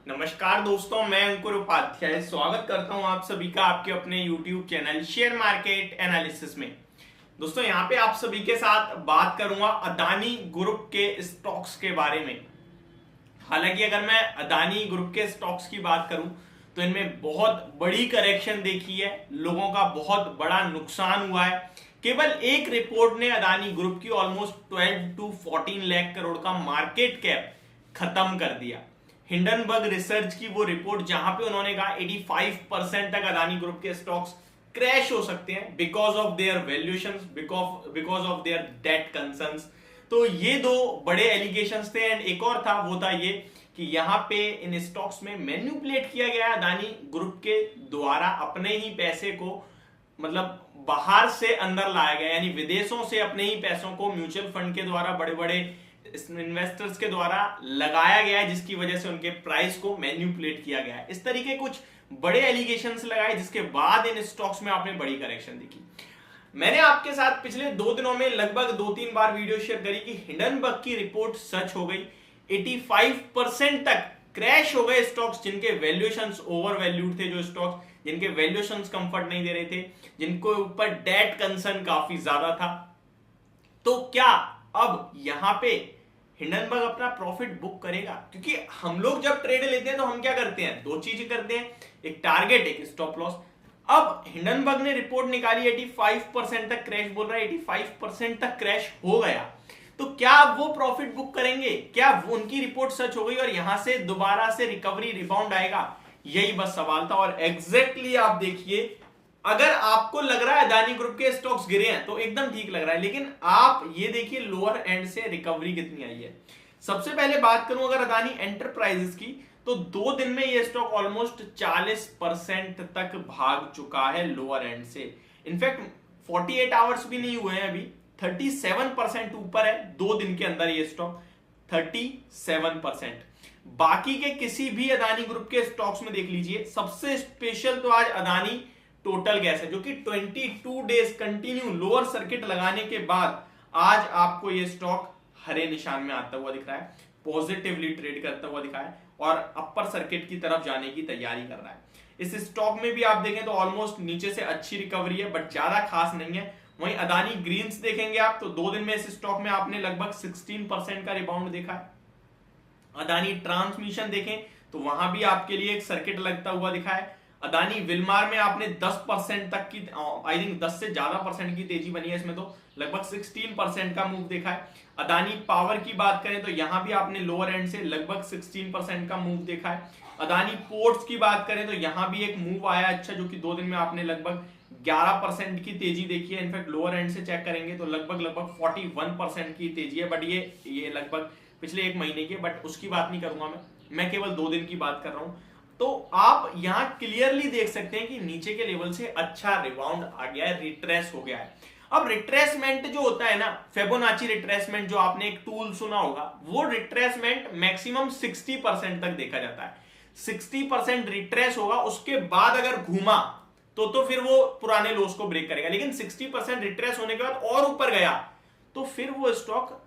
नमस्कार दोस्तों, मैं अंकुर उपाध्याय स्वागत करता हूं आप सभी का आपके अपने YouTube channel share market analysis में। दोस्तों यहाँ पे आप सभी के साथ बात करूंगा अदानी ग्रुप के स्टॉक्स के बारे में। हालांकि अगर मैं अदानी ग्रुप के स्टॉक्स की बात करूं तो इनमें बहुत बड़ी करेक्शन देखी है, लोगों का बहुत बड़ा नुकसान हुआ है। केवल एक रिपोर्ट ने अदानी ग्रुप की ऑलमोस्ट 12 to 14 लाख करोड़ का मार्केट कैप खत्म कर दिया। हिंडनबर्ग रिसर्च की वो रिपोर्ट जहां पे उन्होंने कहा 85% तक अदानी ग्रुप के स्टॉक्स क्रैश हो सकते हैं because of their valuations, because of their debt concerns. तो ये दो बड़े एलिगेशंस थे एंड एक और था, वो था ये कि यहाँ पे इन स्टॉक्स में मैन्युपुलेट किया गया अदानी ग्रुप के द्वारा, अपने ही पैसे को मतलब बाहर से अंदर लाया गया, यानी विदेशों से अपने ही पैसों को म्यूचुअल फंड के द्वारा बड़े बड़े इन्वेस्टर्स के द्वारा लगाया गया है, जिसकी वजह से उनके प्राइस को मैन्युपुलेट किया गया है। इस तरीके कुछ बड़े एलिगेशंस लगाए, जिसके बाद इन स्टॉक्स में आपने बड़ी करेक्शन देखी। मैंने आपके साथ पिछले 2 दिनों में लगभग 2-3 बार वीडियो शेयर करी कि हिंडनबर्ग की रिपोर्ट सच हो गई। 85% तक क्रैश हो गए स्टॉक्स जिनके वैल्यूएशंस ओवर वैल्यूड थे, जो स्टॉक्स जिनके वैल्यूएशंस कंफर्ट नहीं दे रहे थे, जिनको ऊपर डेट कंसर्न काफी ज्यादा था। तो क्या अब यहां पे हिंडनबर्ग अपना प्रॉफिट बुक करेगा? क्योंकि हम लोग जब ट्रेड लेते हैं तो हम क्या करते हैं, 2 चीजें करते हैं, एक टारगेट, एक स्टॉप लॉस। अब हिंडनबर्ग ने रिपोर्ट निकाली 85% तक क्रैश बोल रहा है, 85% तक क्रैश हो गया, तो क्या वो प्रॉफिट बुक करेंगे? क्या उनकी रिपोर्ट सच हो गई और यहां से दोबारा से रिकवरी रिबाउंड आएगा? यही बस सवाल था। और एग्जैक्टली आप देखिए, अगर आपको लग रहा है अदानी ग्रुप के स्टॉक्स गिरे हैं तो एकदम ठीक लग रहा है, लेकिन आप ये देखिए लोअर एंड से रिकवरी कितनी आई है। सबसे पहले बात करूं अगर अदानी एंटरप्राइजेस की, तो 2 दिन में ये स्टॉक ऑलमोस्ट 40% तक भाग चुका है लोअर एंड से। इनफैक्ट 48 आवर्स भी नहीं हुए हैं अभी, 37% ऊपर है 2 दिन के अंदर ये स्टॉक, 37%। बाकी के किसी भी अदानी ग्रुप के स्टॉक्स में देख लीजिए। सबसे स्पेशल तो आज अदानी टोटल गैस है, जो कि 22 डेज कंटिन्यू लोअर सर्किट लगाने के बाद आज आपको ये स्टॉक हरे निशान में आता हुआ दिख रहा है, पॉजिटिवली ट्रेड करता हुआ दिखा है और अपर सर्किट की तरफ जाने की तैयारी कर रहा है। इस स्टॉक में भी आप देखें तो ऑलमोस्ट नीचे से अच्छी रिकवरी है, बट ज्यादा खास नहीं है। वहीं अदानी ग्रीन्स देखेंगे आप तो 2 दिन में इस स्टॉक में आपने लगभग 16% का रिबाउंड देखा है। अदानी ट्रांसमिशन देखें तो वहां भी आपके लिए एक सर्किट लगता हुआ दिखा है। अदानी विलमार में आपने 10% तक की, आई थिंक 10 से ज्यादा परसेंट की तेजी बनी है इसमें, तो लगभग 16% का मूव देखा है। अदानी पावर की बात करें तो यहां भी आपने लोअर एंड से लगभग 16% का मूव देखा है। अदानी पोर्ट्स की बात करें तो यहां भी एक मूव आया अच्छा, जो कि 2 दिन में आपने लगभग 11% की तेजी देखी है। इनफैक्ट लोअर एंड से चेक करेंगे तो लगभग 41% की तेजी है, बट ये लगभग पिछले 1 महीने की, बट उसकी बात नहीं करूंगा मैं केवल 2 दिन की बात कर रहा हूं। तो आप यहां क्लियरली देख सकते हैं कि नीचे के लेवल से अच्छा रिबाउंड आ गया है, रिट्रेस हो गया है। अब रिट्रेसमेंट जो होता है ना, फिबोनाची रिट्रेसमेंट, जो आपने एक टूल सुना होगा, वो रिट्रेसमेंट मैक्सिमम 60% तक देखा जाता है। 60% रिट्रेस होगा, उसके बाद अगर घूमा तो फिर वो पुराने लोस को ब्रेक करेगा। लेकिन 60% रिट्रेस होने के बाद और ऊपर गया तो फिर वो स्टॉक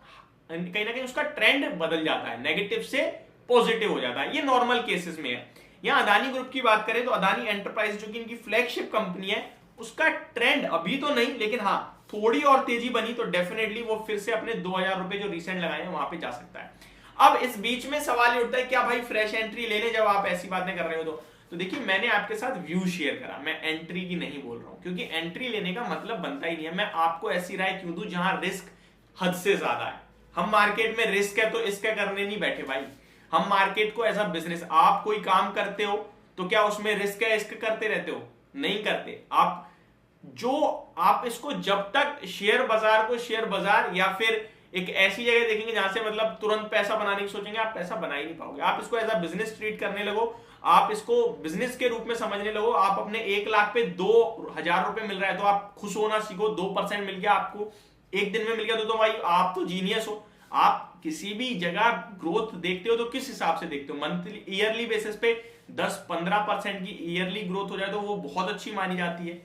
कहीं ना कहीं उसका ट्रेंड बदल जाता है, नेगेटिव से पॉजिटिव हो जाता है। ये नॉर्मल केसेस में है। यहां अदानी ग्रुप की बात करें तो अदानी एंटरप्राइज, जो कि इनकी फ्लैगशिप कंपनी है, उसका ट्रेंड अभी तो नहीं, लेकिन हाँ थोड़ी और तेजी बनी तो डेफिनेटली वो फिर से अपने 2000 रुपए जो रिसेंट लगाए हैं वहां पे जा सकता है। अब इस बीच में सवाल ये उठता है, क्या भाई फ्रेश एंट्री ले लें जब आप ऐसी बातें कर रहे हो? तो देखिए, मैंने आपके साथ व्यू शेयर करा, मैं एंट्री की नहीं बोल रहा हूं, क्योंकि एंट्री लेने का मतलब बनता ही नहीं है। मैं आपको ऐसी राय क्यों दूं जहां रिस्क हद से ज्यादा है। हम मार्केट में रिस्क है तो इसका करने नहीं बैठे भाई। हम मार्केट को ऐसा बिजनेस, आप कोई काम करते हो तो क्या उसमें रिस्क है इसका करते रहते हो? नहीं करते। आप इसको जब तक शेयर बाजार को शेयर बाजार या फिर एक ऐसी जगह देखेंगे जहां से मतलब तुरंत पैसा बनाने की सोचेंगे, आप पैसा बना ही नहीं पाओगे। आप इसको एज अ बिजनेस ट्रीट करने लगो, आप इसको बिजनेस के रूप में समझने लगो। आप अपने 1 लाख पे 2000 रुपए मिल रहा है तो आप खुश होना सीखो। 2% मिल गया आपको, एक दिन में मिल गया तो भाई आप तो जीनियस हो। आप किसी भी जगह ग्रोथ देखते हो तो किस हिसाब से देखते हो? मंथली, ईयरली बेसिस पे 10-15% की ईयरली ग्रोथ हो जाए तो वो बहुत अच्छी मानी जाती है।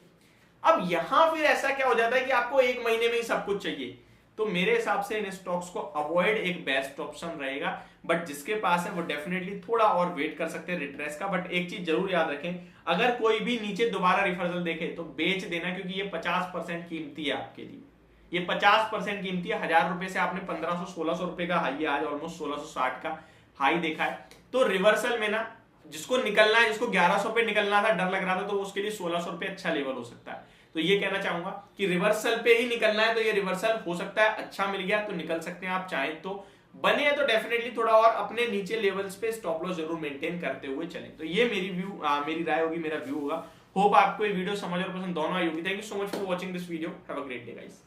अब यहां फिर ऐसा क्या हो जाता है कि आपको 1 महीने में ही सब कुछ चाहिए। तो मेरे हिसाब से इन स्टॉक्स को अवॉइड एक बेस्ट ऑप्शन रहेगा। बट जिसके पास है वो डेफिनेटली थोड़ा और वेट कर सकते हैं रिट्रेस का। बट एक चीज जरूर याद रखें, अगर कोई भी नीचे दोबारा रिवर्सल देखे तो बेच देना, क्योंकि ये 50% कीमती है आपके लिए। ये 50% कीमती है। 1000 रुपए से आपने 1500-1600 रुपए का हाई, आज ऑलमोस्ट 1660 का हाई देखा है। तो रिवर्सल में ना जिसको निकलना है, जिसको 1100 पे निकलना था, डर लग रहा था, तो उसके लिए 1600 रुपए अच्छा लेवल हो सकता है। तो ये कहना चाहूंगा कि रिवर्सल पे ही निकलना है, तो ये रिवर्सल हो सकता है अच्छा मिल गया तो निकल सकते हैं आप चाहें तो। बने हैं तो डेफिनेटली थोड़ा और अपने नीचे लेवल्स पे स्टॉप लॉस जरूर मेंटेन करते हुए चलें। तो ये मेरी राय होगी, मेरा व्यू होगा। होप आपको ये वीडियो समझ और पसंद दोनों आई होगी। Thank you so much for watching this video. Have a great day guys.